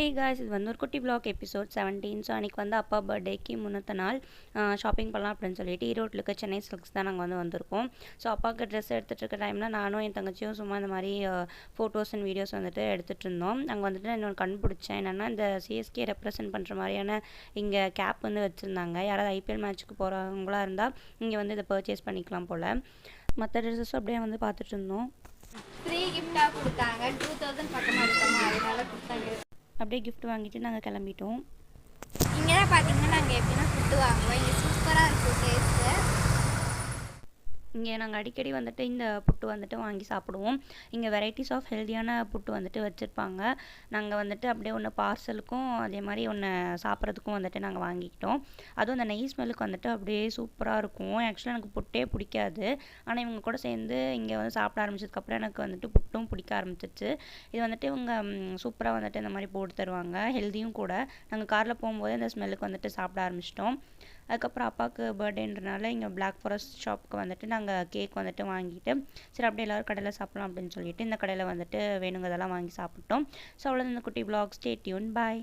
Hey guys, இது வந்து ஒரு குட்டி vlog எபிசோட் 17. ஸோ அன்றைக்கி வந்து அப்பா பர்த்டேக்கு முன்னத்த நாள் ஷாப்பிங் பண்ணலாம் அப்படின்னு சொல்லிட்டு ஈரோட்டில் இருக்க சென்னை சில்க்ஸ் தான் நாங்கள் வந்திருக்கோம். ஸோ அப்பாவுக்கு ட்ரெஸ் எடுத்துகிட்டு இருக்க டைமில் நானும் என் தங்கச்சியும் சும்மா இந்த மாதிரி ஃபோட்டோஸ் அண்ட் வீடியோஸ் வந்துட்டு எடுத்துகிட்டு இருந்தோம். அங்கே வந்துட்டு இன்னொரு கண்டுபிடிச்சேன். என்னென்னா இந்த சிஎஸ்கே ரெப்ரசென்ட் பண்ணுற மாதிரியான இங்கே கேப் வந்து வச்சுருந்தாங்க. யாராவது ஐபிஎல் மேட்ச்சுக்கு போகிறவங்களா இருந்தால் இங்கே வந்து இதை பர்ச்சேஸ் பண்ணிக்கலாம் போல். மற்ற ட்ரெஸ்ஸஸும் அப்படியே வந்து பார்த்துட்டு இருந்தோம். ஃப்ரீ கிஃப்டாக கொடுத்தாங்க. 2000 பக்கமாக எடுத்தோமா, அதனால கொடுத்தாங்க. அப்படியே கிஃப்ட் வாங்கிட்டு நாங்கள் கிளம்பிட்டோம். இங்கே தான் பார்த்தீங்கன்னா நாங்கள் எப்படின்னா ஃபுட்டு வாங்குவோம். இங்கே சூப்பராக இருக்கும் டேஸ்ட்டு. இங்கே நாங்கள் அடிக்கடி வந்துட்டு இந்த புட்டு வந்துட்டு வாங்கி சாப்பிடுவோம். இங்கே வெரைட்டிஸ் ஆஃப் ஹெல்த்தியான புட்டு வந்துட்டு வச்சுருப்பாங்க. நாங்கள் வந்துட்டு அப்படியே ஒன்று பார்சலுக்கும் அதே மாதிரி ஒன்று சாப்பிட்றதுக்கும் வந்துட்டு நாங்கள் வாங்கிக்கிட்டோம். அதுவும் அந்த நெய் ஸ்மெல்லுக்கு வந்துட்டு அப்படியே சூப்பராக இருக்கும். ஆக்சுவலாக எனக்கு புட்டே பிடிக்காது. ஆனால் இவங்க கூட சேர்ந்து இங்கே வந்து சாப்பிட ஆரம்பிச்சதுக்கப்புறம் எனக்கு வந்துட்டு புட்டும் பிடிக்க ஆரம்பிச்சிச்சு. இது வந்துட்டு இவங்க சூப்பராக வந்துட்டு இந்த மாதிரி போட்டு தருவாங்க. ஹெல்த்தியும் கூட. நாங்கள் காரில் போகும்போது இந்த ஸ்மெல்லுக்கு வந்துட்டு சாப்பிட ஆரம்பிச்சிட்டோம். அதுக்கப்புறம் அப்பாவுக்கு பர்த்டேன்றனால இங்கே பிளாக் ஃபாரஸ்ட் ஷாப்புக்கு வந்துட்டு நாங்கள் கேக் வந்துட்டு வாங்கிட்டு சரி அப்படியே எல்லோரும் கடையில் சாப்பிட்லாம் அப்படின்னு சொல்லிட்டு இந்த கடையில் வந்துட்டு வேணுங்கிறதெல்லாம் வாங்கி சாப்பிட்டோம். ஸோ அவ்வளோதான் இந்த குட்டி vlog. Stay tune. பாய்.